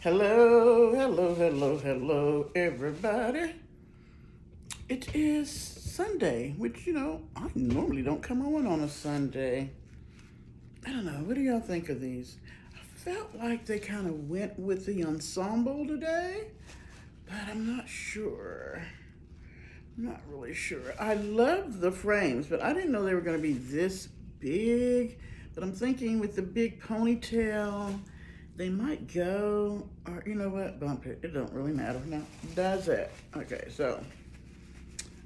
Hello, hello, hello, hello, everybody. It is Sunday, which, I normally don't come on a Sunday. I don't know, what do y'all think of these? I felt like they kind of went with the ensemble today, but I'm not sure. Not really sure. I love the frames, but I didn't know they were going to be this big. But I'm thinking with the big ponytail, they might go, or you know what, bump it. It don't really matter. Now, does that? Okay, so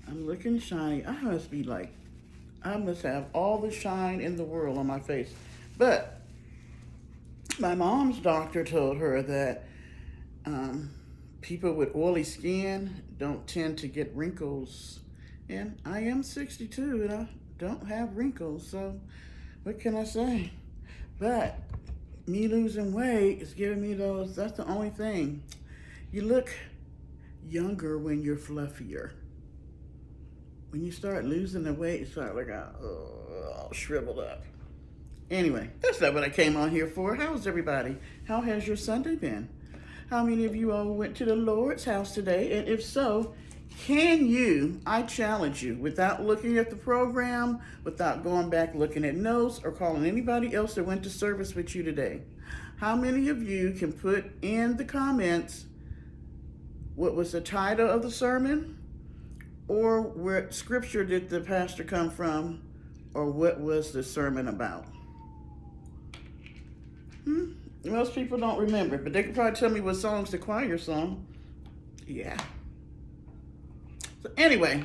I'm looking shiny. I must have all the shine in the world on my face. But my mom's doctor told her that people with oily skin don't tend to get wrinkles. And I am 62 and I don't have wrinkles, so what can I say? But me losing weight is giving me those. That's the only thing. You look younger when you're fluffier. When you start losing the weight, you start looking all shriveled up. Anyway, that's not what I came on here for. How's everybody? How has your Sunday been? How many of you all went to the Lord's house today? And if so, I challenge you, without looking at the program, without going back looking at notes or calling anybody else that went to service with you today, how many of you can put in the comments what was the title of the sermon, or what scripture did the pastor come from, or what was the sermon about? Most people don't remember, but they could probably tell me what song's the choir song. Yeah. So anyway,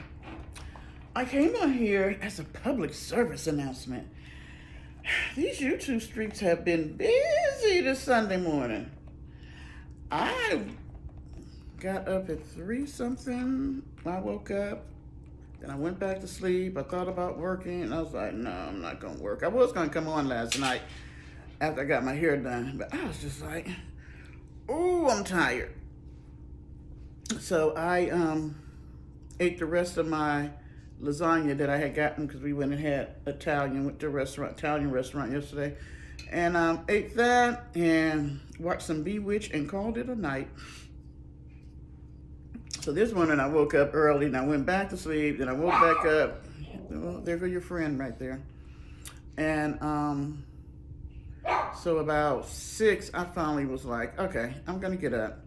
I came on here as a public service announcement. These YouTube streets have been busy this Sunday morning. I got up at 3 something. I woke up, then I went back to sleep. I thought about working, and I was like, no, I'm not going to work. I was going to come on last night after I got my hair done, but I was just like, oh, I'm tired. So I ate the rest of my lasagna that I had gotten because we went and had went to a Italian restaurant yesterday. And ate that and watched some Bewitched and called it a night. So this morning I woke up early and I went back to sleep. Then I woke back up. Well, there go your friend right there. And so about 6, I finally was like, okay, I'm going to get up.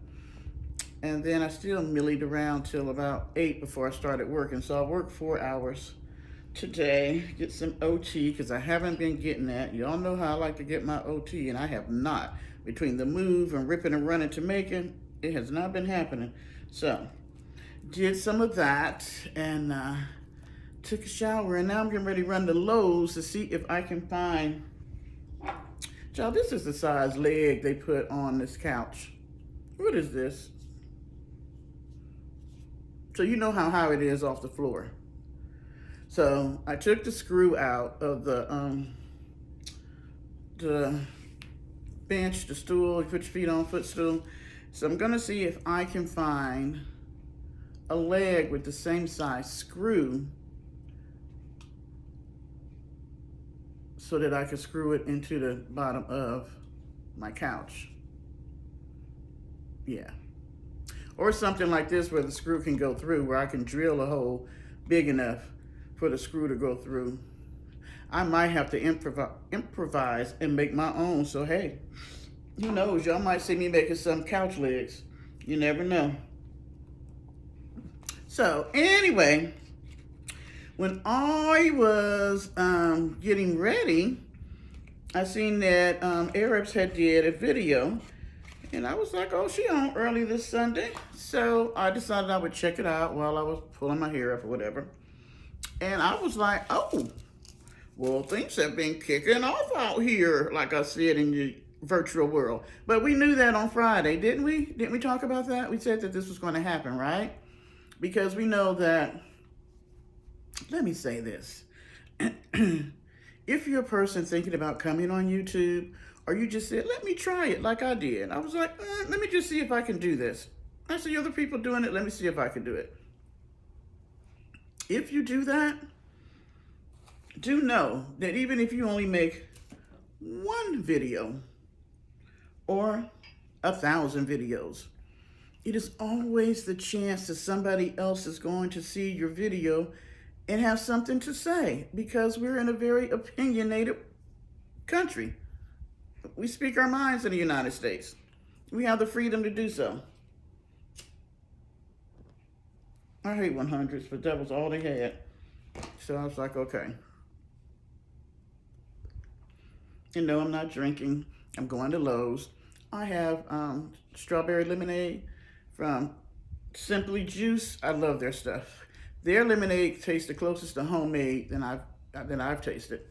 And then I still millied around till about 8 before I started working. So I worked 4 hours today, get some OT, because I haven't been getting that. Y'all know how I like to get my OT, and I have not. Between the move and ripping and running to Macon, it has not been happening. So, did some of that, and took a shower, and now I'm getting ready to run to Lowe's to see if I can find... Y'all, this is the size leg they put on this couch. What is this? So you know how high it is off the floor. So I took the screw out of the bench, the stool, you put your feet on, footstool. So I'm gonna see if I can find a leg with the same size screw so that I can screw it into the bottom of my couch. Yeah. Or something like this where the screw can go through, where I can drill a hole big enough for the screw to go through. I might have to improvise and make my own. So hey, who knows? Y'all might see me making some couch legs. You never know. So anyway, when I was getting ready, I seen that Arabs had did a video, and I was like, oh, she on early this Sunday. So I decided I would check it out while I was pulling my hair up or whatever. And I was like, oh, well, things have been kicking off out here, like I said, in the virtual world. But we knew that on Friday, didn't we? Didn't we talk about that? We said that this was going to happen, right? Because we know that, let me say this. If you're a person thinking about coming on YouTube, or you just said, let me try it like I did. I was like, let me just see if I can do this. I see other people doing it. Let me see if I can do it. If you do that, do know that even if you only make one video or 1,000 videos. It is always the chance that somebody else is going to see your video and have something to say, because we're in a very opinionated country. We speak our minds in the United States. We have the freedom to do so. I hate 100s, but that was all they had. So I was like, okay. And no, I'm not drinking. I'm going to Lowe's. I have strawberry lemonade from Simply Juice. I love their stuff. Their lemonade tastes the closest to homemade than I've tasted.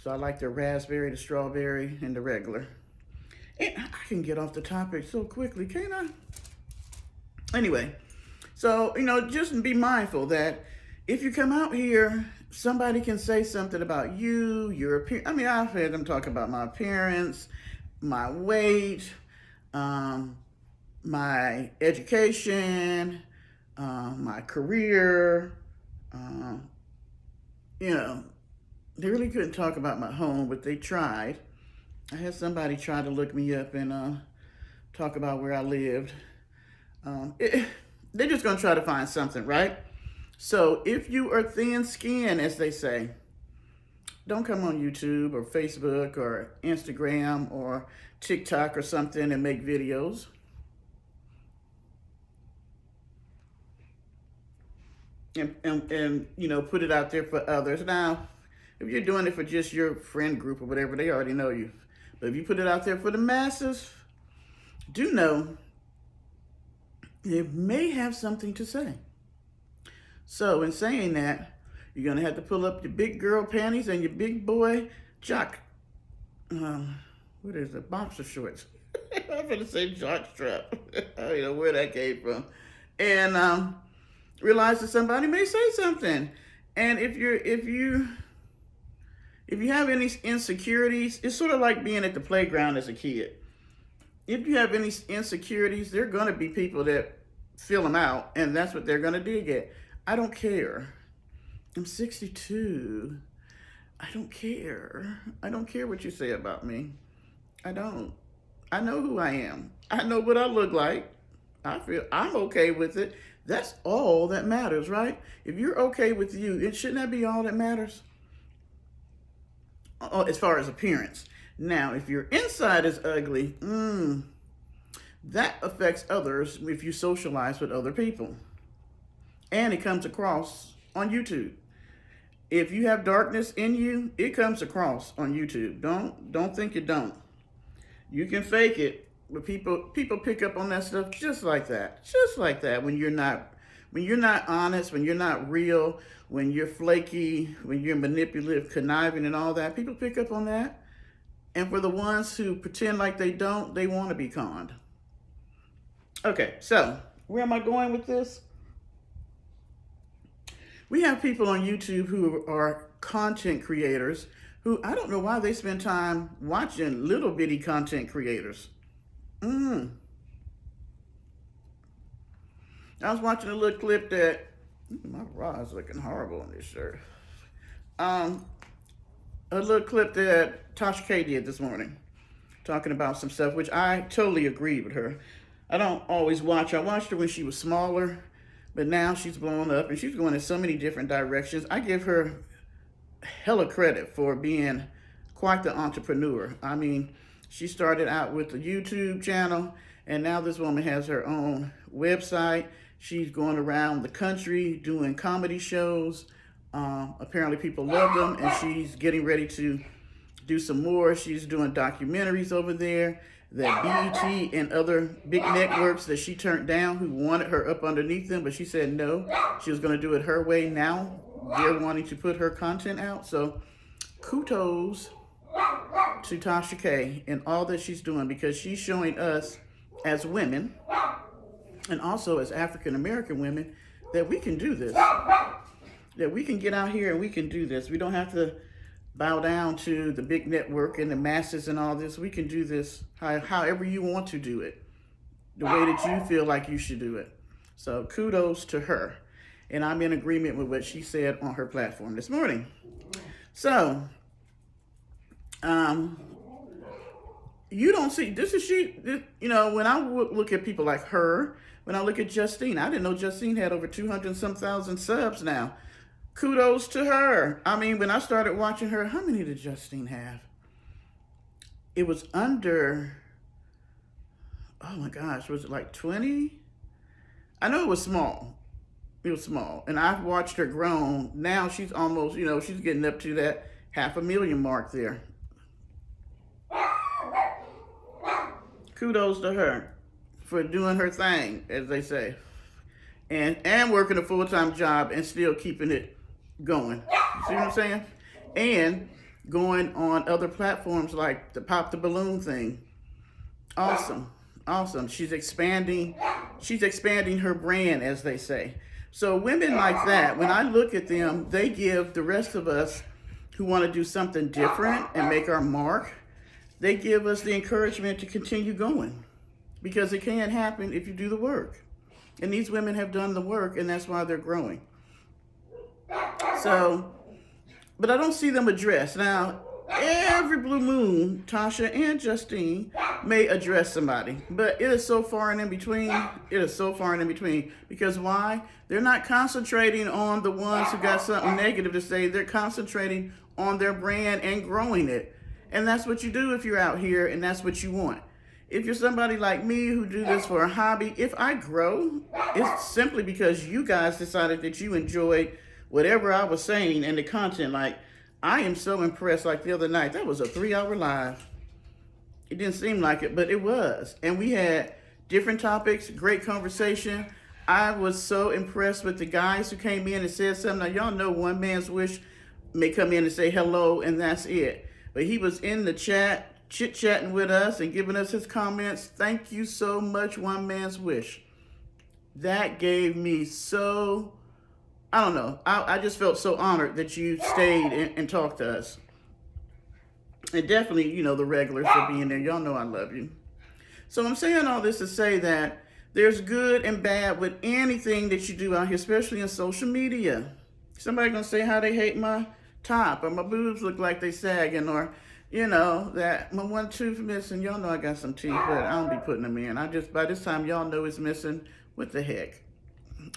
So I like the raspberry, the strawberry, and the regular. And I can get off the topic so quickly, can't I? Anyway, so, just be mindful that if you come out here, somebody can say something about you, your appearance. I've heard them talk about my appearance, my weight, my education, my career. They really couldn't talk about my home, but they tried. I had somebody try to look me up and talk about where I lived. They're just going to try to find something, right? So if you are thin-skinned, as they say, don't come on YouTube or Facebook or Instagram or TikTok or something and make videos. And put it out there for others. Now, if you're doing it for just your friend group or whatever, they already know you. But if you put it out there for the masses, do know it may have something to say. So in saying that, you're going to have to pull up your big girl panties and your big boy jock, boxer shorts. I'm going to say jock strap. I don't know where that came from. And realize that somebody may say something. And if you have any insecurities, it's sort of like being at the playground as a kid. If you have any insecurities, there are going to be people that fill them out, and that's what they're going to dig at. I don't care. I'm 62. I don't care. I don't care what you say about me. I don't. I know who I am. I know what I look like. I feel I'm okay with it. That's all that matters, right? If you're okay with you, it shouldn't that be all that matters? As far as appearance. Now, if your inside is ugly, that affects others if you socialize with other people. And it comes across on YouTube. If you have darkness in you, it comes across on YouTube. Don't think you don't. You can fake it, but people pick up on that stuff just like that. Just like that. When you're not honest, when you're not real, when you're flaky, when you're manipulative, conniving, and all that, people pick up on that. And for the ones who pretend like they don't, they want to be conned. Okay, so where am I going with this? We have people on YouTube who are content creators who I don't know why they spend time watching little bitty content creators. I was watching a little clip that, my bra is looking horrible in this shirt. A little clip that Tasha K did this morning, talking about some stuff, which I totally agree with her. I don't always watch her. I watched her when she was smaller, but now she's blown up and she's going in so many different directions. I give her hella credit for being quite the entrepreneur. She started out with a YouTube channel, and now this woman has her own website. She's going around the country doing comedy shows. Apparently people love them, and she's getting ready to do some more. She's doing documentaries over there that BET and other big networks that she turned down who wanted her up underneath them, but she said no. She was going to do it her way. Now they're wanting to put her content out. So kudos to Tasha K and all that she's doing, because she's showing us as women and also as African American women that we can do this. That we can get out here and we can do this. We don't have to bow down to the big network and the masses and all this. We can do this however you want to do it, the way that you feel like you should do it. So kudos to her. And I'm in agreement with what she said on her platform this morning. So, you don't see, you know, when I look at people like her, when I look at Justine, I didn't know Justine had over 200 and some thousand subs now. Kudos to her. I mean, when I started watching her, how many did Justine have? It was under, oh my gosh, was it like 20? I know it was small. It was small. And I've watched her grow. Now she's almost, you know, she's getting up to that 500,000 mark there. Kudos to her for doing her thing, as they say. And working a full-time job and still keeping it going. See what I'm saying? And going on other platforms like the Pop the Balloon thing. Awesome. Awesome. She's expanding her brand, as they say. So women like that, when I look at them, they give the rest of us who want to do something different and make our mark, they give us the encouragement to continue going, because it can happen if you do the work. And these women have done the work, and that's why they're growing. So, but I don't see them addressed. Now, every blue moon, Tasha and Justine may address somebody, but it is so far and in between. It is so far and in between. Because why? They're not concentrating on the ones who got something negative to say. They're concentrating on their brand and growing it. And that's what you do if you're out here, and that's what you want. If you're somebody like me who do this for a hobby, if I grow, it's simply because you guys decided that you enjoyed whatever I was saying and the content. Like, I am so impressed. Like the other night, that was a 3-hour live. It didn't seem like it, but it was. And we had different topics, great conversation. I was so impressed with the guys who came in and said something. Now, y'all know one man's wish may come in and say hello, and that's it. But he was in the chat, chit-chatting with us and giving us his comments. Thank you so much, one man's wish. That gave me so, I don't know. I just felt so honored that you stayed and talked to us. And definitely, you know, the regulars for being there. Y'all know I love you. So I'm saying all this to say that there's good and bad with anything that you do out here, especially in social media. Somebody gonna say how they hate my top, or my boobs look like they sagging, or, you know, that my one tooth missing. Y'all know I got some teeth, but I don't be putting them in. By this time, y'all know it's missing. What the heck?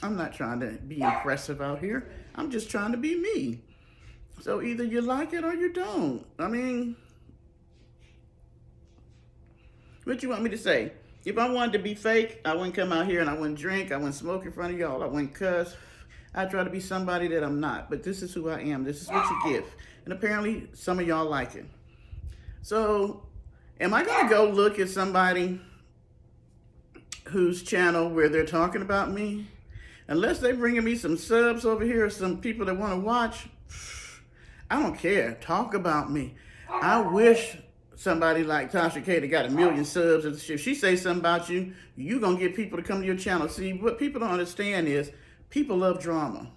I'm not trying to be impressive out here. I'm just trying to be me. So either you like it or you don't. I mean, what you want me to say? If I wanted to be fake, I wouldn't come out here and I wouldn't drink. I wouldn't smoke in front of y'all. I wouldn't cuss. I try to be somebody that I'm not. But this is who I am. This is what you give. And apparently some of y'all like it. So am I going to go look at somebody whose channel where they're talking about me? Unless they're bringing me some subs over here or some people that want to watch, I don't care. Talk about me. I wish somebody like Tasha K that got 1 million subs. If she say something about you, you going to get people to come to your channel. See, what people don't understand is people love drama.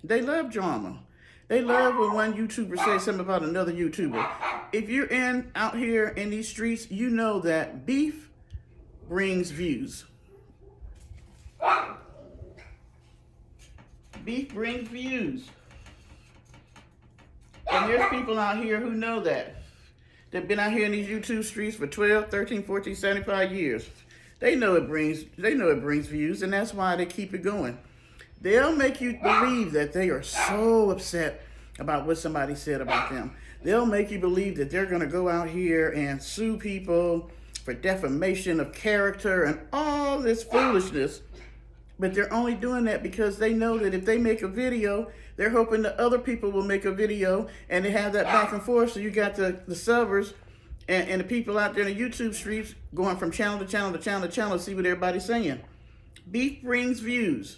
They love drama. They love when one YouTuber says something about another YouTuber. If you're out here in these streets, you know that beef brings views. Beef brings views. And there's people out here who know that. They've been out here in these YouTube streets for 12, 13, 14, 75 years. They know it brings views, and that's why they keep it going. They'll make you believe that they are so upset about what somebody said about them. They'll make you believe that they're going to go out here and sue people for defamation of character and all this foolishness. But they're only doing that because they know that if they make a video, they're hoping that other people will make a video, and they have that back and forth. So you got the subbers and the people out there in the YouTube streets going from channel to channel to channel to channel to see what everybody's saying. Beef brings views.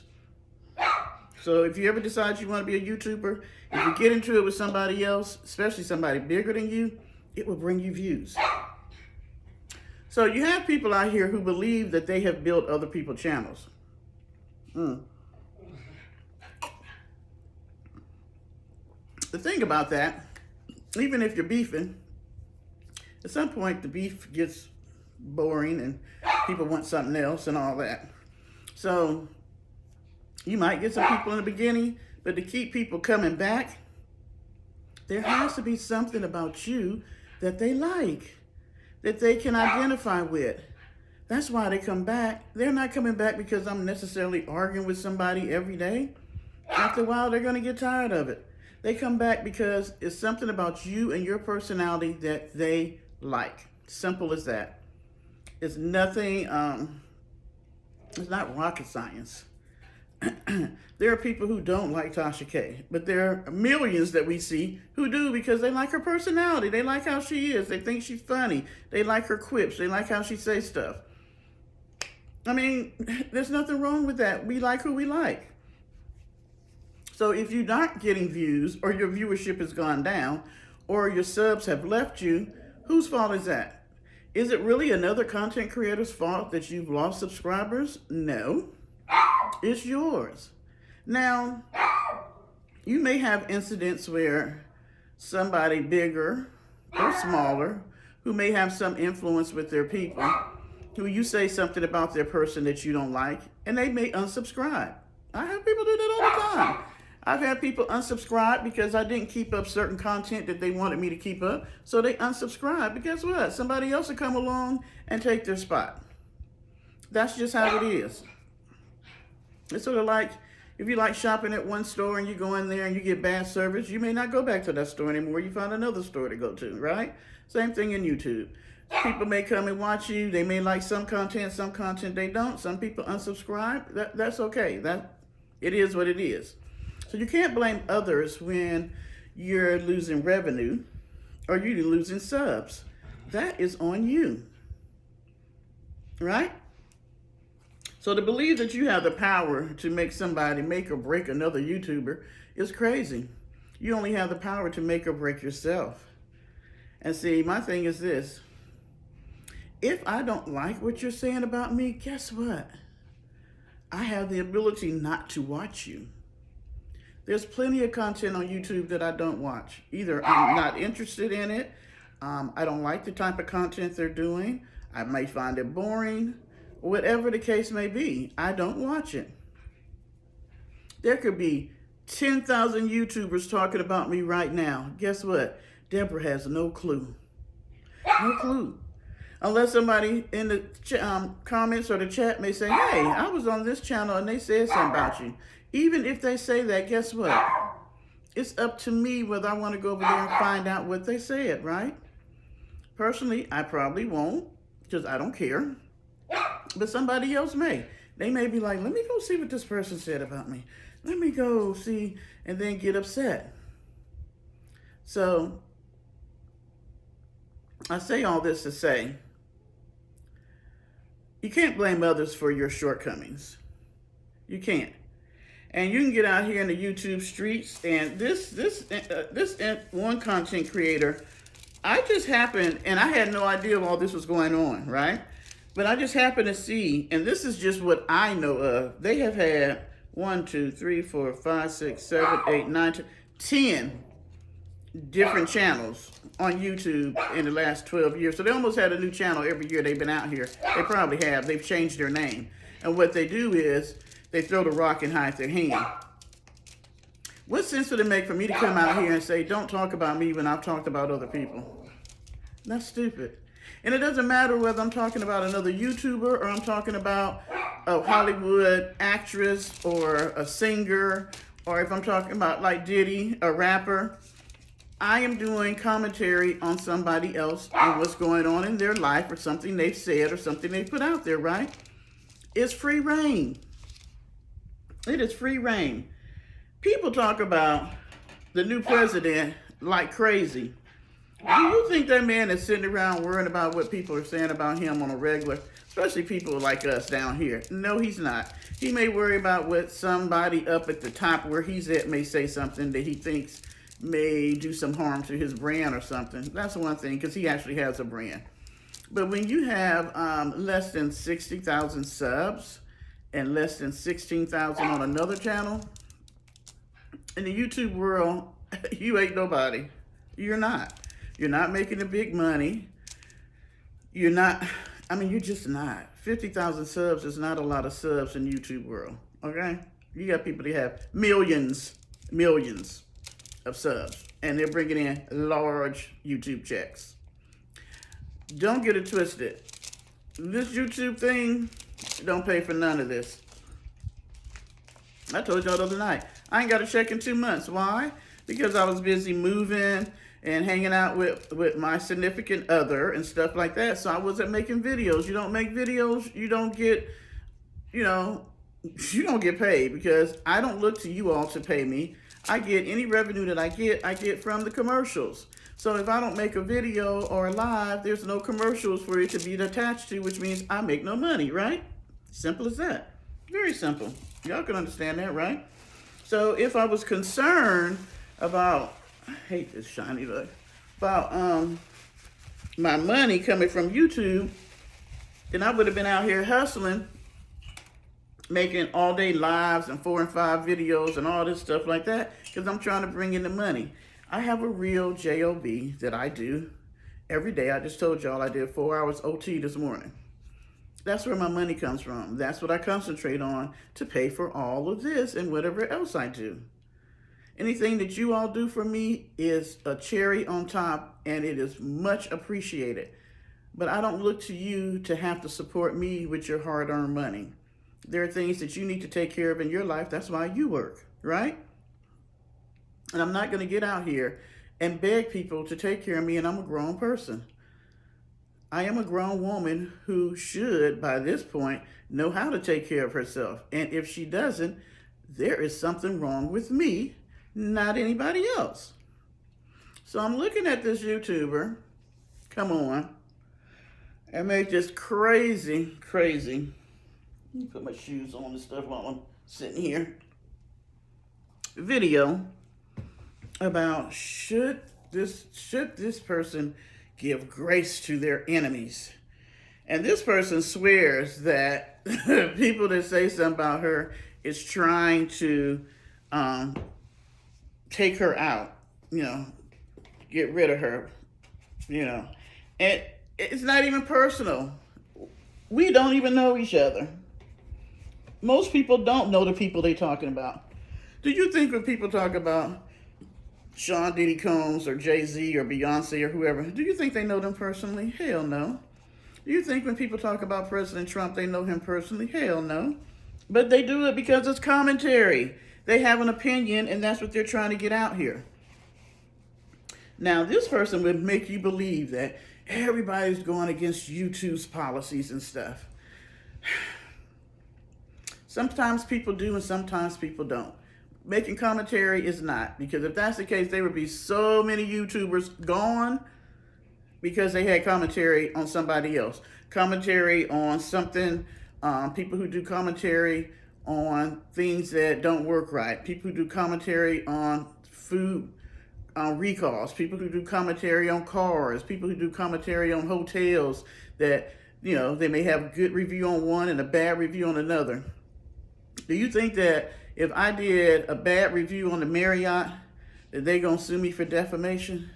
So if you ever decide you want to be a YouTuber, if you get into it with somebody else, especially somebody bigger than you, it will bring you views. So you have people out here who believe that they have built other people's channels. The thing about that, even if you're beefing, at some point the beef gets boring and people want something else and all that. So you might get some people in the beginning, but to keep people coming back, there has to be something about you that they like. that they can identify with. That's why they come back. They're not coming back because I'm necessarily arguing with somebody every day. After a while, they're going to get tired of it. They come back because it's something about you and your personality that they like. Simple as that. It's nothing, it's not rocket science. There are people who don't like Tasha K, but there are millions that we see who do because they like her personality. They like how she is. They think she's funny. They like her quips. They like how she says stuff. I mean, there's nothing wrong with that. We like who we like. So if you're not getting views, or your viewership has gone down, or your subs have left you, whose fault is that? Is it really another content creator's fault that you've lost subscribers? No, it's yours. Now, you may have incidents where somebody bigger or smaller, who may have some influence with their people, who you say something about their person that you don't like, and they may unsubscribe. I have people do that all the time. I've had people unsubscribe because I didn't keep up certain content that they wanted me to keep up, so they unsubscribe. But guess what? Somebody else will come along and take their spot. That's just how it is. It's sort of like if you like shopping at one store and you go in there and you get bad service, you may not go back to that store anymore. You find another store to go to, right? Same thing in YouTube. People may come and watch you. They may like some content they don't. Some people unsubscribe. That's okay. It is what it is. So you can't blame others when you're losing revenue or you're losing subs. That is on you, right? So to believe that you have the power to make somebody make or break another YouTuber is crazy. You only have the power to make or break yourself. And see, my thing is this. If I don't like what you're saying about me, guess what? I have the ability not to watch you. There's plenty of content on YouTube that I don't watch. Either I'm not interested in it, I don't like the type of content they're doing, I may find it boring, whatever the case may be, I don't watch it. There could be 10,000 YouTubers talking about me right now. Guess what? Deborah has no clue. No clue. Unless somebody in the comments or the chat may say, hey, I was on this channel and they said something about you. Even if they say that, guess what? It's up to me whether I want to go over there and find out what they said, right? Personally, I probably won't because I don't care. But somebody else may. They may be like, let me go see what this person said about me. Let me go see, and then get upset. So, I say all this to say, you can't blame others for your shortcomings. You can't. And you can get out here in the YouTube streets, and this one content creator, I just happened, and I had no idea all this was going on, right? But I just happened to see, and this is just what I know of. They have had 1, 2, 3, 4, 5, 6, 7, 8, 9, 10 different channels on YouTube in the last 12 years. So they almost had a new channel every year they've been out here. They probably have. They've changed their name. And what they do is they throw the rock and hide their hand. What sense would it make for me to come out here and say, don't talk about me when I've talked about other people? That's stupid. And it doesn't matter whether I'm talking about another YouTuber or I'm talking about a Hollywood actress or a singer, or if I'm talking about like Diddy, a rapper. I am doing commentary on somebody else and what's going on in their life or something they've said or something they put out there, right? It's free reign. It is free reign. People talk about the new president like crazy. Do you think that man is sitting around worrying about what people are saying about him on a regular, especially people like us down here? No, he's not. He may worry about what somebody up at the top where he's at may say something that he thinks may do some harm to his brand or something. That's one thing, because he actually has a brand. But when you have less than 60,000 subs and less than 16,000 on another channel, in the YouTube world, you ain't nobody. You're not. You're not making the big money. You're not, you're just not. 50,000 subs is not a lot of subs in the YouTube world, okay? You got people that have millions of subs, and they're bringing in large YouTube checks. Don't get it twisted. This YouTube thing don't pay for none of this. I told y'all the other night, I ain't got a check in 2 months. Why? Because I was busy moving and hanging out with my significant other and stuff like that. So I wasn't making videos. You don't make videos, you don't get, you don't get paid, because I don't look to you all to pay me. I get any revenue that I get from the commercials. So if I don't make a video or a live, there's no commercials for it to be attached to, which means I make no money, right? Simple as that. Very simple. Y'all can understand that, right? So if I was concerned about, I hate this shiny look, about my money coming from YouTube, then I would have been out here hustling, making all day lives and 4 and 5 videos and all this stuff like that, because I'm trying to bring in the money. I have a real job that I do every day. I just told y'all I did 4 hours OT this morning. That's where my money comes from. That's what I concentrate on to pay for all of this and whatever else I do. Anything that you all do for me is a cherry on top, and it is much appreciated. But I don't look to you to have to support me with your hard-earned money. There are things that you need to take care of in your life. That's why you work, right? And I'm not going to get out here and beg people to take care of me, and I'm a grown person. I am a grown woman who should, by this point, know how to take care of herself. And if she doesn't, there is something wrong with me, not anybody else. So I'm looking at this YouTuber, come on, and make this crazy. Let me put my shoes on and stuff while I'm sitting here. Video about should this person give grace to their enemies. And this person swears that people that say something about her is trying to take her out, get rid of her, And it's not even personal. We don't even know each other. Most people don't know the people they're talking about. Do you think when people talk about Sean Diddy Combs or Jay-Z or Beyonce or whoever, do you think they know them personally? Hell no. Do you think when people talk about President Trump, they know him personally? Hell no. But they do it because it's commentary. They have an opinion, and that's what they're trying to get out here. Now, this person would make you believe that everybody's going against YouTube's policies and stuff. Sometimes people do and sometimes people don't. Making commentary is not, because if that's the case, there would be so many YouTubers gone because they had commentary on somebody else. Commentary on something, people who do commentary on things that don't work right. People who do commentary on food recalls. People who do commentary on cars. People who do commentary on hotels that, they may have a good review on one and a bad review on another. Do you think that if I did a bad review on the Marriott, that they gonna sue me for defamation?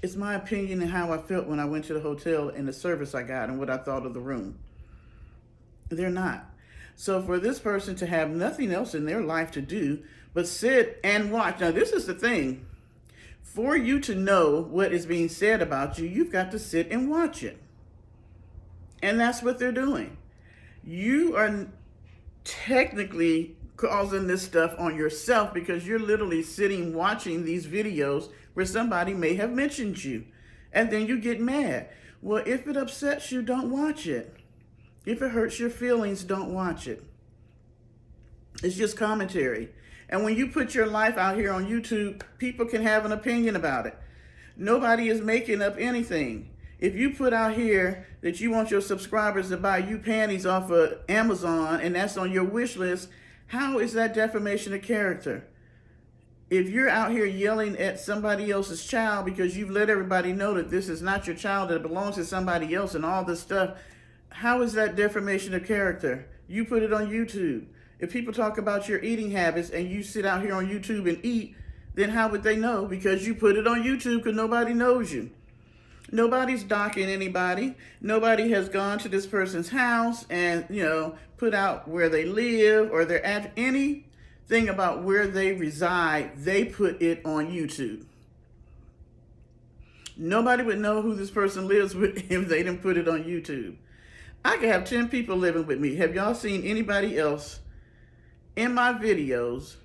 It's my opinion and how I felt when I went to the hotel and the service I got and what I thought of the room. They're not. So for this person to have nothing else in their life to do but sit and watch. Now, this is the thing. For you to know what is being said about you, you've got to sit and watch it. And that's what they're doing. You are technically causing this stuff on yourself because you're literally sitting watching these videos where somebody may have mentioned you, and then you get mad. Well, if it upsets you, don't watch it. If it hurts your feelings, don't watch it. It's just commentary. And when you put your life out here on YouTube, people can have an opinion about it. Nobody is making up anything. If you put out here that you want your subscribers to buy you panties off of Amazon and that's on your wish list, how is that defamation of character? If you're out here yelling at somebody else's child because you've let everybody know that this is not your child, that it belongs to somebody else and all this stuff, how is that defamation of character? You put it on YouTube. If people talk about your eating habits and you sit out here on YouTube and eat, then how would they know? Because you put it on YouTube because nobody knows you. Nobody's docking anybody. Nobody has gone to this person's house and, put out where they live or their anything about where they reside. They put it on YouTube. Nobody would know who this person lives with if they didn't put it on YouTube. I could have 10 people living with me. Have y'all seen anybody else in my videos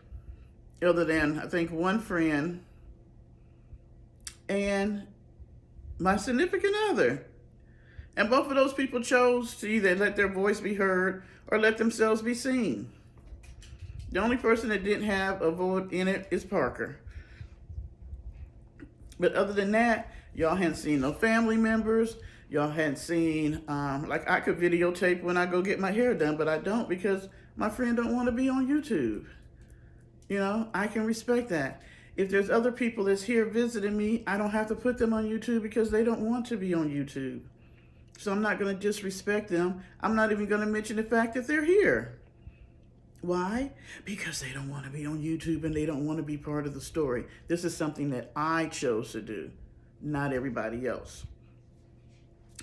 other than, I think, one friend and my significant other? And both of those people chose to either let their voice be heard or let themselves be seen. The only person that didn't have a vote in it is Parker. But other than that, y'all hadn't seen no family members. Y'all hadn't seen, like I could videotape when I go get my hair done, but I don't because my friend don't want to be on YouTube. You know, I can respect that. If there's other people that's here visiting me, I don't have to put them on YouTube because they don't want to be on YouTube. So I'm not going to disrespect them. I'm not even going to mention the fact that they're here. Why? Because they don't want to be on YouTube and they don't want to be part of the story. This is something that I chose to do, not everybody else.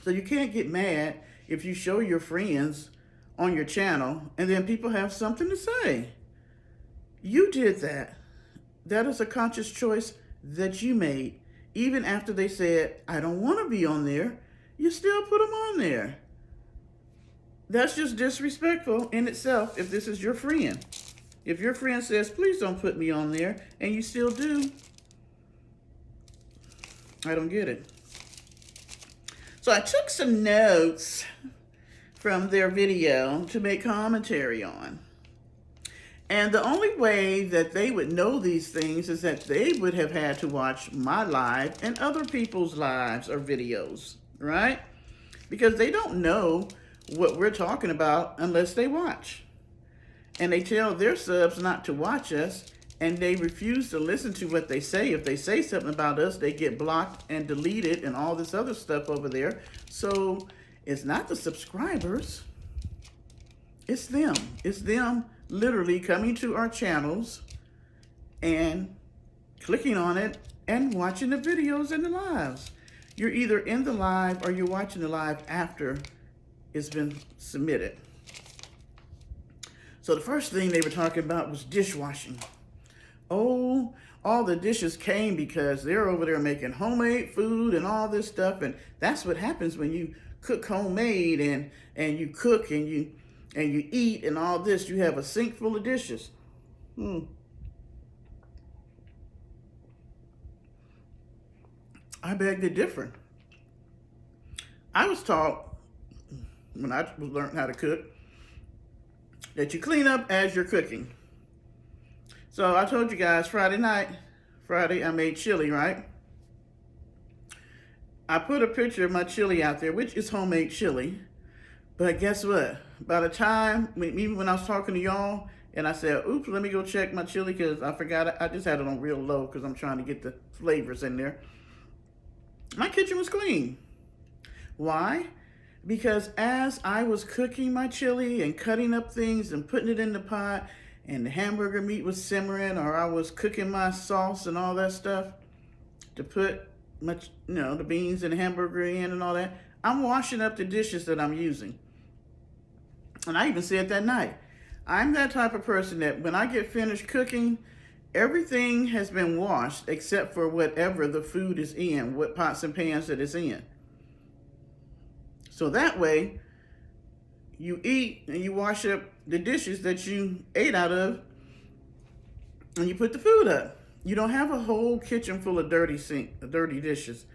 So you can't get mad if you show your friends on your channel and then people have something to say. You did that. That is a conscious choice that you made. Even after they said, I don't want to be on there, you still put them on there. That's just disrespectful in itself if this is your friend. If your friend says, please don't put me on there, and you still do, I don't get it. So I took some notes from their video to make commentary on. And the only way that they would know these things is that they would have had to watch my live and other people's lives or videos, right? Because they don't know what we're talking about unless they watch. And they tell their subs not to watch us, and they refuse to listen to what they say. If they say something about us, they get blocked and deleted and all this other stuff over there. So it's not the subscribers. It's them. It's them literally coming to our channels and clicking on it and watching the videos and the lives. You're either in the live or you're watching the live after it's been submitted. So the first thing they were talking about was dishwashing. Oh, all the dishes came because they're over there making homemade food and all this stuff. And that's what happens when you cook homemade and you cook and you eat and all this. You have a sink full of dishes. I beg to differ. I was taught when I learned how to cook that you clean up as you're cooking. So I told you guys Friday I made chili, right? I put a picture of my chili out there, which is homemade chili. But guess what? By the time, even when I was talking to y'all, and I said, oops, let me go check my chili because I forgot, I just had it on real low because I'm trying to get the flavors in there. My kitchen was clean. Why? Because as I was cooking my chili and cutting up things and putting it in the pot, and the hamburger meat was simmering, or I was cooking my sauce and all that stuff to put my, the beans and the hamburger in and all that, I'm washing up the dishes that I'm using. And I even said that night, I'm that type of person that when I get finished cooking, everything has been washed except for whatever the food is in, what pots and pans that it's in. So that way, you eat and you wash up the dishes that you ate out of and you put the food up. You don't have a whole kitchen full of dirty dishes.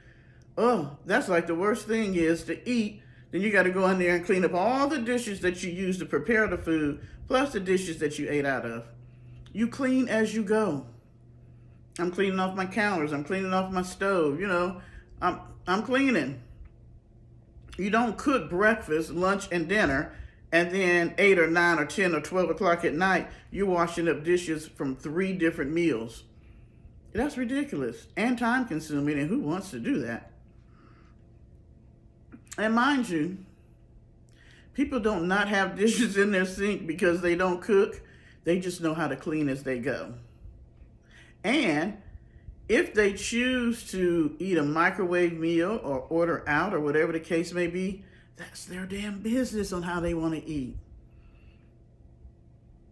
Oh, that's like the worst thing is to eat. Then you got to go in there and clean up all the dishes that you used to prepare the food, plus the dishes that you ate out of. You clean as you go. I'm cleaning off my counters. I'm cleaning off my stove. I'm cleaning. You don't cook breakfast, lunch, and dinner, and then 8 or 9 or 10 or 12 o'clock at night, you're washing up dishes from 3 different meals. That's ridiculous and time-consuming, and who wants to do that? And mind you, people don't not have dishes in their sink because they don't cook. They just know how to clean as they go. And if they choose to eat a microwave meal or order out or whatever the case may be, that's their damn business on how they want to eat.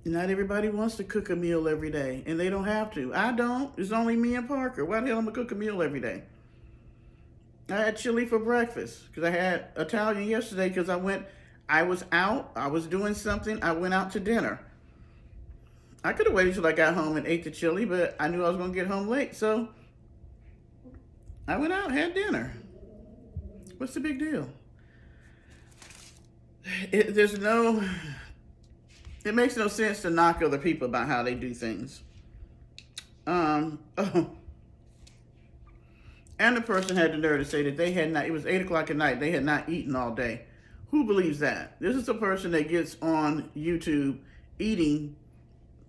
Not everybody wants to cook a meal every day, and they don't have to. I don't. It's only me and Parker. Why the hell am I going to cook a meal every day? I had chili for breakfast because I had Italian yesterday because I was out, I was doing something, I went out to dinner. I could have waited till I got home and ate the chili, but I knew I was going to get home late, so I went out and had dinner. What's the big deal? It makes no sense to knock other people about how they do things. Oh, and the person had the nerve to say that it was 8 o'clock at night, they had not eaten all day. Who believes that? This is a person that gets on YouTube eating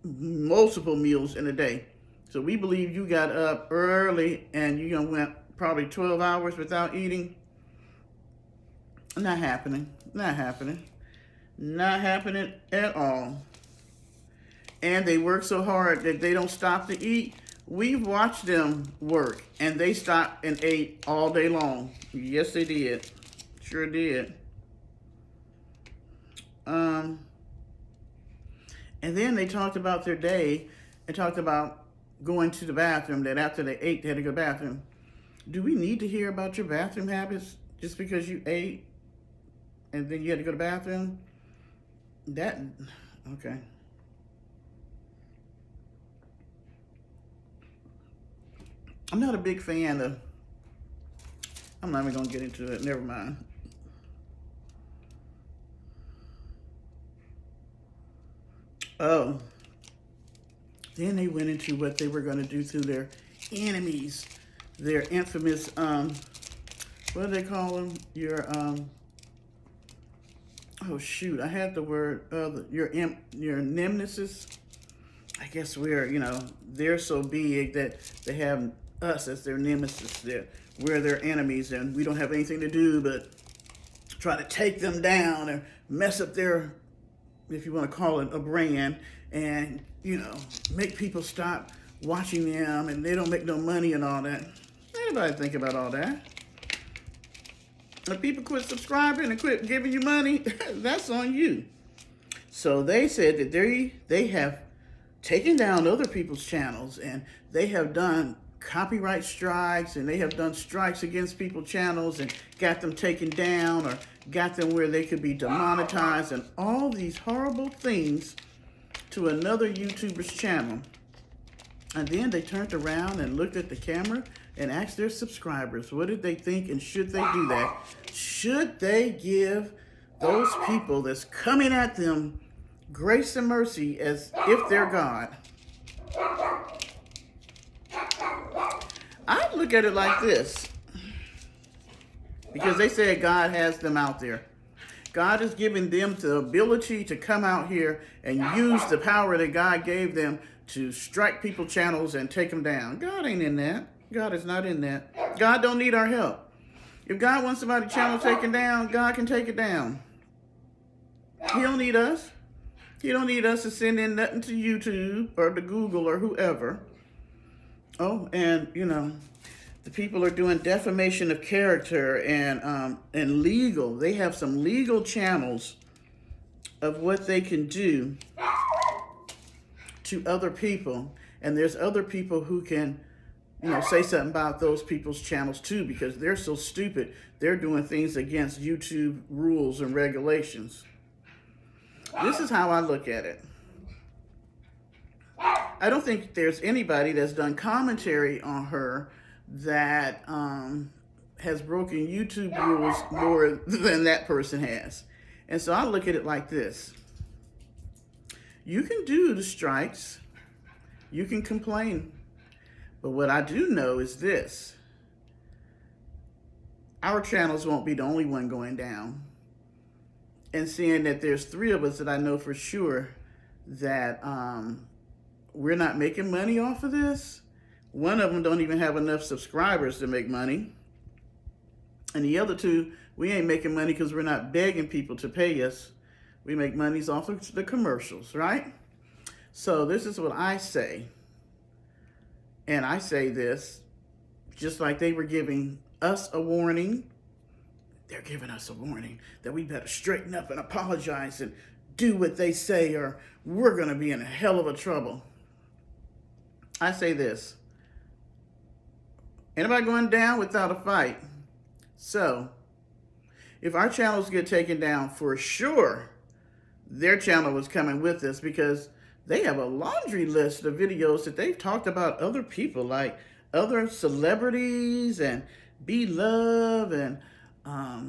multiple meals in a day. So we believe you got up early and you went probably 12 hours without eating. Not happening. Not happening. Not happening at all. And they work so hard that they don't stop to eat. We've watched them work, and they stopped and ate all day long. Yes, they did. Sure did. And then they talked about their day and talked about going to the bathroom, that after they ate, they had to go to the bathroom. Do we need to hear about your bathroom habits just because you ate and then you had to go to the bathroom? Okay. I'm not a big fan of, I'm not even going to get into it, never mind. Oh, then they went into what they were going to do to their enemies, their infamous, what do they call them? Oh shoot, I had the word, your nemesis. I guess they're so big that they have us as their nemesis. We're their enemies, and we don't have anything to do but try to take them down or mess up their, if you want to call it, a brand, and make people stop watching them, and they don't make no money and all that. Anybody think about all that? If people quit subscribing and quit giving you money, that's on you. So they said that they have taken down other people's channels, and they have done copyright strikes, and they have done strikes against people's channels and got them taken down or got them where they could be demonetized and all these horrible things to another YouTuber's channel. And then they turned around and looked at the camera and asked their subscribers, what did they think, and should they do that? Should they give those people that's coming at them grace and mercy as if they're God? I look at it like this, because they said God has them out there. God is giving them the ability to come out here and use the power that God gave them to strike people's channels and take them down. God ain't in that. God is not in that. God don't need our help. If God wants somebody's channel taken down, God can take it down. He don't need us. He don't need us to send in nothing to YouTube or to Google or whoever. Oh, and the people are doing defamation of character and legal. They have some legal channels of what they can do to other people, and there's other people who can say something about those people's channels too, because they're so stupid. They're doing things against YouTube rules and regulations. This is how I look at it. I don't think there's anybody that's done commentary on her that has broken YouTube rules more than that person has. And so I look at it like this. You can do the strikes. You can complain. But what I do know is this. Our channels won't be the only one going down. And seeing that there's 3 of us that I know for sure that we're not making money off of this. One of them don't even have enough subscribers to make money. And the other 2, we ain't making money because we're not begging people to pay us. We make monies off of the commercials, right? So this is what I say. And I say this just like they were giving us a warning. They're giving us a warning that we better straighten up and apologize and do what they say, or we're going to be in a hell of a trouble. I say this. Anybody going down without a fight So if our channels get taken down, for sure, their channel was coming with us, because they have a laundry list of videos that they've talked about other people, like other celebrities and B-Love and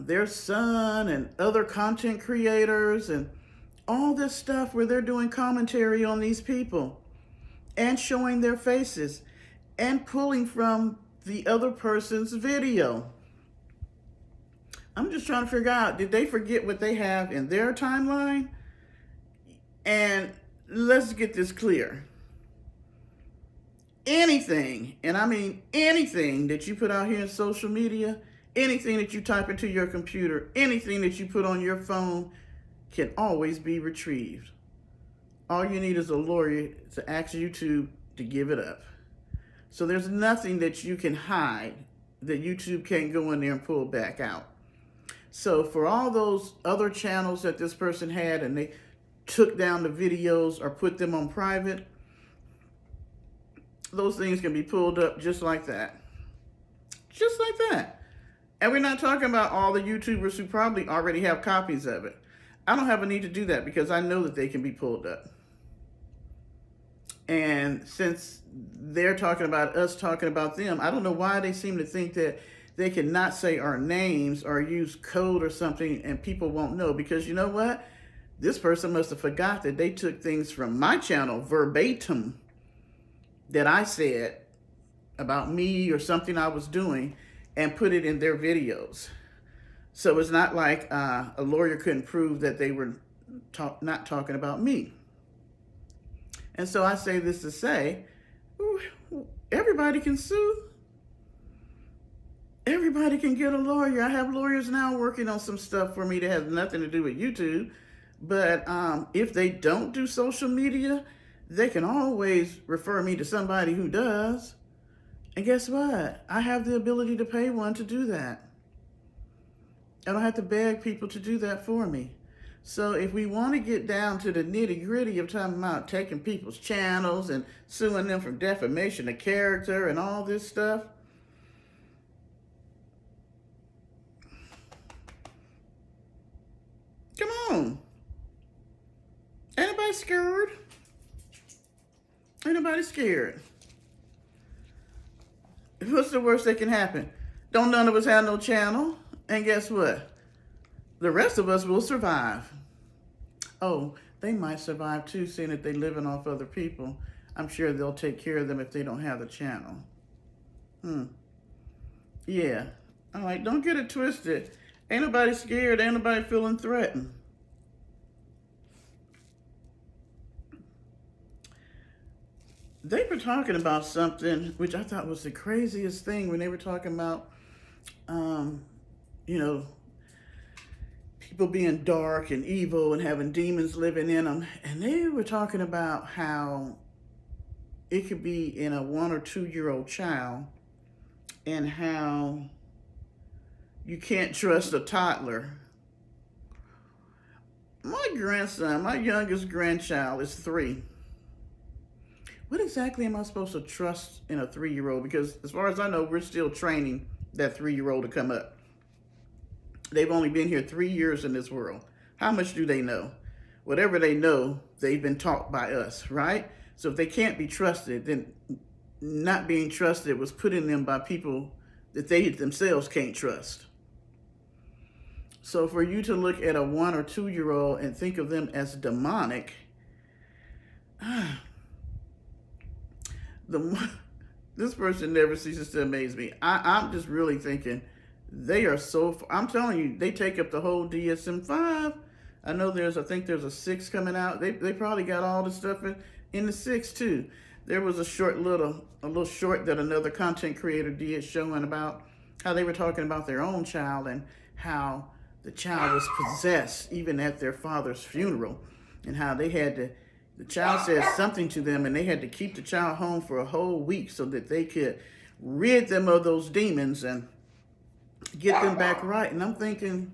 their son and other content creators and all this stuff where they're doing commentary on these people and showing their faces and pulling from the other person's video. I'm just trying to figure out, did they forget what they have in their timeline? And let's get this clear. Anything, and I mean anything that you put out here in social media, anything that you type into your computer, anything that you put on your phone can always be retrieved. All you need is a lawyer to ask YouTube to give it up. So there's nothing that you can hide that YouTube can't go in there and pull back out. So for all those other channels that this person had and they took down the videos or put them on private, those things can be pulled up just like that. Just like that. And we're not talking about all the YouTubers who probably already have copies of it. I don't have a need to do that because I know that they can be pulled up. And since they're talking about us talking about them, I don't know why they seem to think that they cannot say our names or use code or something and people won't know. Because you know what? This person must have forgot that they took things from my channel verbatim that I said about me or something I was doing and put it in their videos. So it's not like a lawyer couldn't prove that they were not talking about me. And so I say this to say, everybody can sue. Everybody can get a lawyer. I have lawyers now working on some stuff for me that has nothing to do with YouTube. But if they don't do social media, they can always refer me to somebody who does. And guess what? I have the ability to pay one to do that. I don't have to beg people to do that for me. So if we want to get down to the nitty-gritty of talking about taking people's channels and suing them for defamation of character and all this stuff, come on. Ain't nobody scared. Ain't nobody scared. What's the worst that can happen? Don't none of us have no channel. And guess what? The rest of us will survive. Oh, they might survive too, seeing that they're living off other people. I'm sure they'll take care of them if they don't have the channel. Yeah. I'm like, don't get it twisted. Ain't nobody scared. Ain't nobody feeling threatened. They were talking about something which I thought was the craziest thing when they were talking about, you know, people being dark and evil and having demons living in them. And they were talking about how it could be in a 1 or 2 year old child and how you can't trust a toddler. My grandson, my youngest grandchild, is 3. What exactly am I supposed to trust in a 3-year-old? Because as far as I know, we're still training that 3-year-old to come up. They've only been here 3 years in this world. How much do they know? Whatever they know, they've been taught by us, right? So if they can't be trusted, then not being trusted was put in them by people that they themselves can't trust. So for you to look at a 1 or 2 year old and think of them as demonic, this person never ceases to amaze me. I'm just really thinking they are so, I'm telling you, they take up the whole DSM-5. I know I think there's a 6 coming out. They probably got all the stuff in the 6 too. There was a little short that another content creator did showing about how they were talking about their own child and how the child was possessed even at their father's funeral, and how they had to, the child said something to them and they had to keep the child home for a whole week so that they could rid them of those demons and get them back right. And I'm thinking,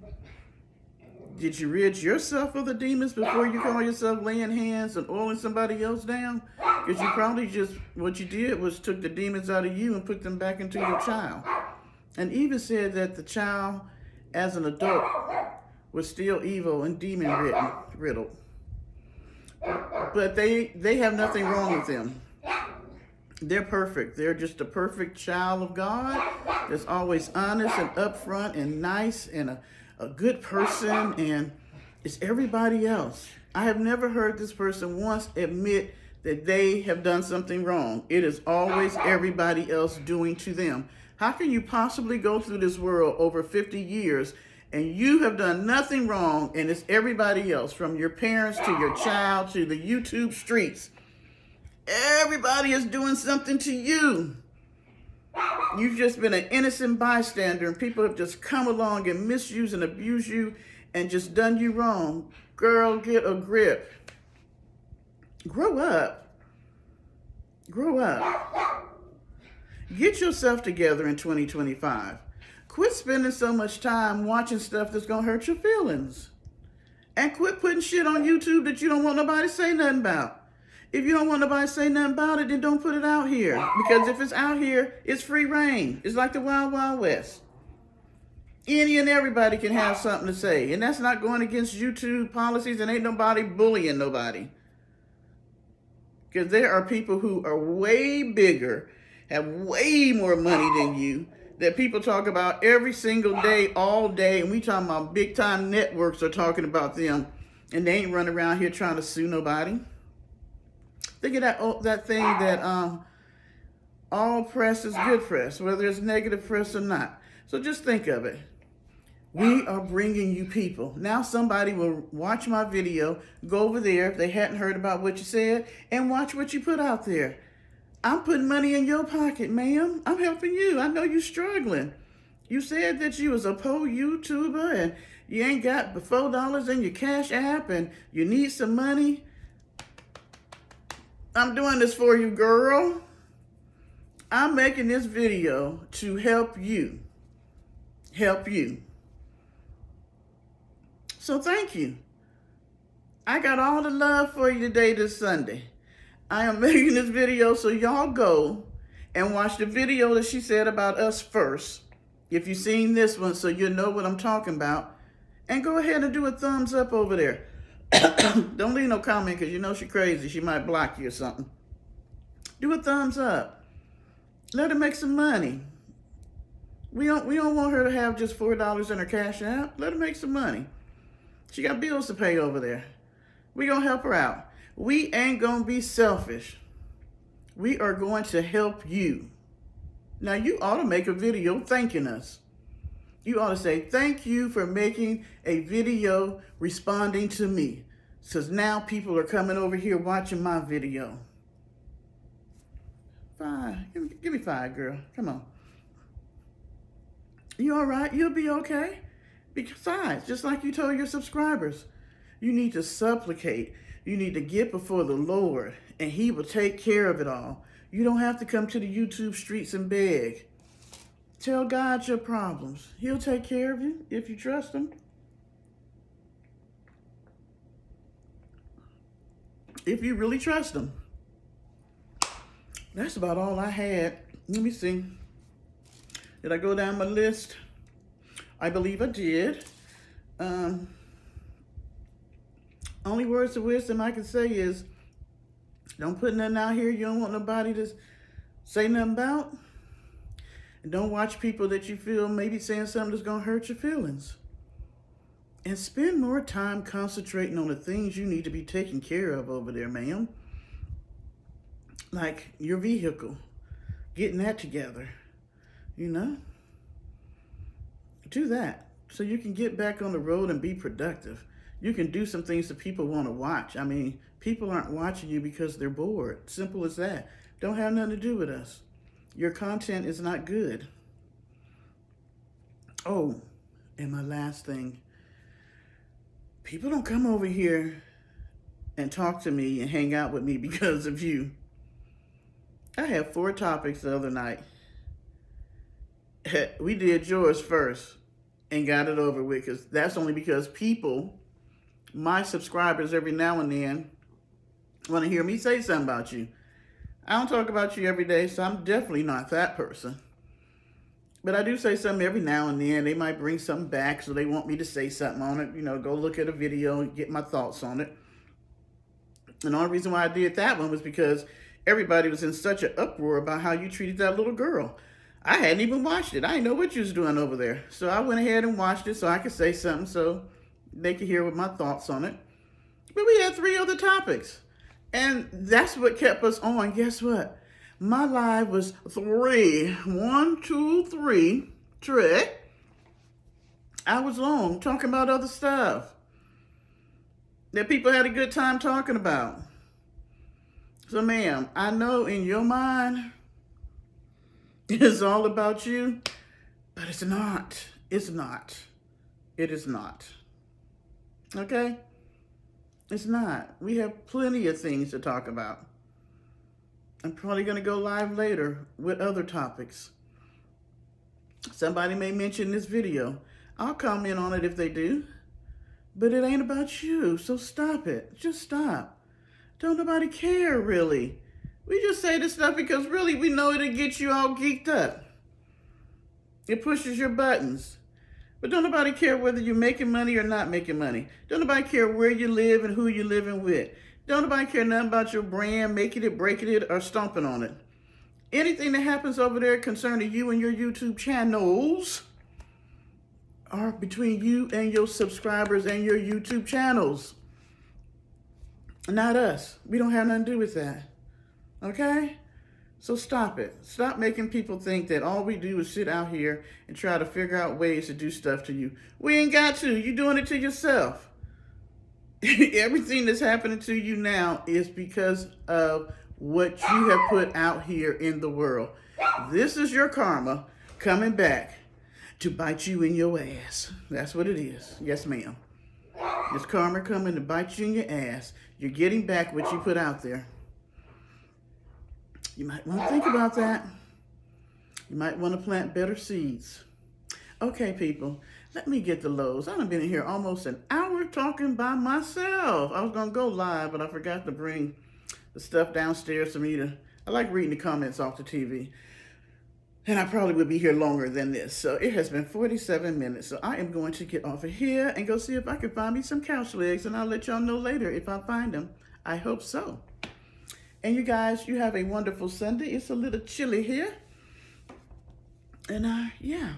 did you rid yourself of the demons before you call yourself laying hands and oiling somebody else down? Because you probably just, what you did was took the demons out of you and put them back into your child. and even said that the child as an adult was still evil and demon riddled. But they have nothing wrong with them. They're perfect. They're just a perfect child of God that's always honest and upfront and nice and a good person, and it's everybody else. I have never heard this person once admit that they have done something wrong. It is always everybody else doing to them. How can you possibly go through this world over 50 years and you have done nothing wrong and it's everybody else, from your parents to your child to the YouTube streets? Everybody is doing something to you. You've just been an innocent bystander and people have just come along and misused and abused you and just done you wrong. Girl, get a grip. Grow up. Grow up. Get yourself together in 2025. Quit spending so much time watching stuff that's going to hurt your feelings. And quit putting shit on YouTube that you don't want nobody to say nothing about. If you don't want nobody to say nothing about it, then don't put it out here. Because if it's out here, it's free reign. It's like the Wild Wild West. Any and everybody can have something to say. And that's not going against YouTube policies, and ain't nobody bullying nobody. Because there are people who are way bigger, have way more money than you, that people talk about every single day, all day. And we talking about big time networks are talking about them. And they ain't running around here trying to sue nobody. Think of that thing that all press is good press, whether it's negative press or not. So just think of it. We are bringing you people. Now somebody will watch my video, go over there if they hadn't heard about what you said, and watch what you put out there. I'm putting money in your pocket, ma'am. I'm helping you. I know you're struggling. You said that you was a poor YouTuber and you ain't got $4 in your Cash App and you need some money. I'm doing this for you, girl. I'm making this video to help you. Help you. So thank you. I got all the love for you today, this Sunday. I am making this video so y'all go and watch the video that she said about us first. If you've seen this one, so you'll know what I'm talking about. And go ahead and do a thumbs up over there. Don't leave no comment because you know she's crazy. She might block you or something. Do a thumbs up. Let her make some money. We don't want her to have just $4 in her Cash App. Let her make some money. She got bills to pay over there. We gonna help her out. We ain't gonna be selfish. We are going to help you. Now you ought to make a video thanking us. You ought to say, thank you for making a video responding to me. Because now people are coming over here watching my video. 5. Give me 5, girl. Come on. You all right? You'll be okay. Besides, just like you told your subscribers, you need to supplicate. You need to get before the Lord, and he will take care of it all. You don't have to come to the YouTube streets and beg. Tell God your problems. He'll take care of you if you trust him. If you really trust him. That's about all I had. Let me see. Did I go down my list? I believe I did. Only words of wisdom I can say is, don't put nothing out here you don't want nobody to say nothing about. And don't watch people that you feel maybe saying something that's going to hurt your feelings. And spend more time concentrating on the things you need to be taken care of over there, ma'am. Like your vehicle. Getting that together. You know? Do that so you can get back on the road and be productive. You can do some things that people want to watch. I mean, people aren't watching you because they're bored. Simple as that. Don't have nothing to do with us. Your content is not good. Oh, and my last thing. People don't come over here and talk to me and hang out with me because of you. I had 4 topics the other night. We did yours first and got it over with, because that's only because people, my subscribers, every now and then want to hear me say something about you. I don't talk about you every day, so I'm definitely not that person. But I do say something every now and then. They might bring something back, so they want me to say something on it. Go look at a video and get my thoughts on it. And the only reason why I did that one was because everybody was in such an uproar about how you treated that little girl. I hadn't even watched it. I didn't know what you was doing over there. So I went ahead and watched it so I could say something so they could hear what my thoughts on it. But we had 3 other topics. And that's what kept us on. Guess what? My live was 3. 1, 2, 3. I was long talking about other stuff that people had a good time talking about. So, ma'am, I know in your mind it's all about you, but it's not. It's not. It is not. Okay? It's not. We have plenty of things to talk about. I'm probably going to go live later with other topics. Somebody may mention this video. I'll comment on it if they do. But it ain't about you, so stop it. Just stop. Don't nobody care, really. We just say this stuff because really we know it'll get you all geeked up. It pushes your buttons. But don't nobody care whether you're making money or not making money. Don't nobody care where you live and who you're living with. Don't nobody care nothing about your brand, making it, breaking it, or stomping on it. Anything that happens over there concerning you and your YouTube channels are between you and your subscribers and your YouTube channels. Not us. We don't have nothing to do with that. Okay? So stop it. Stop making people think that all we do is sit out here and try to figure out ways to do stuff to you. We ain't got to. You're doing it to yourself. Everything that's happening to you now is because of what you have put out here in the world. This is your karma coming back to bite you in your ass. That's what it is. Yes, ma'am. It's karma coming to bite you in your ass. You're getting back what you put out there. You might want to think about that. You might want to plant better seeds. Okay, people, let me get the lows. I've been in here almost an hour talking by myself. I was going to go live, but I forgot to bring the stuff downstairs for me to... I like reading the comments off the TV. And I probably would be here longer than this. So it has been 47 minutes. So I am going to get off of here and go see if I can find me some couch legs. And I'll let y'all know later if I find them. I hope so. And you guys, you have a wonderful Sunday. It's a little chilly here. And yeah,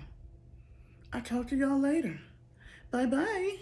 I'll talk to y'all later. Bye-bye.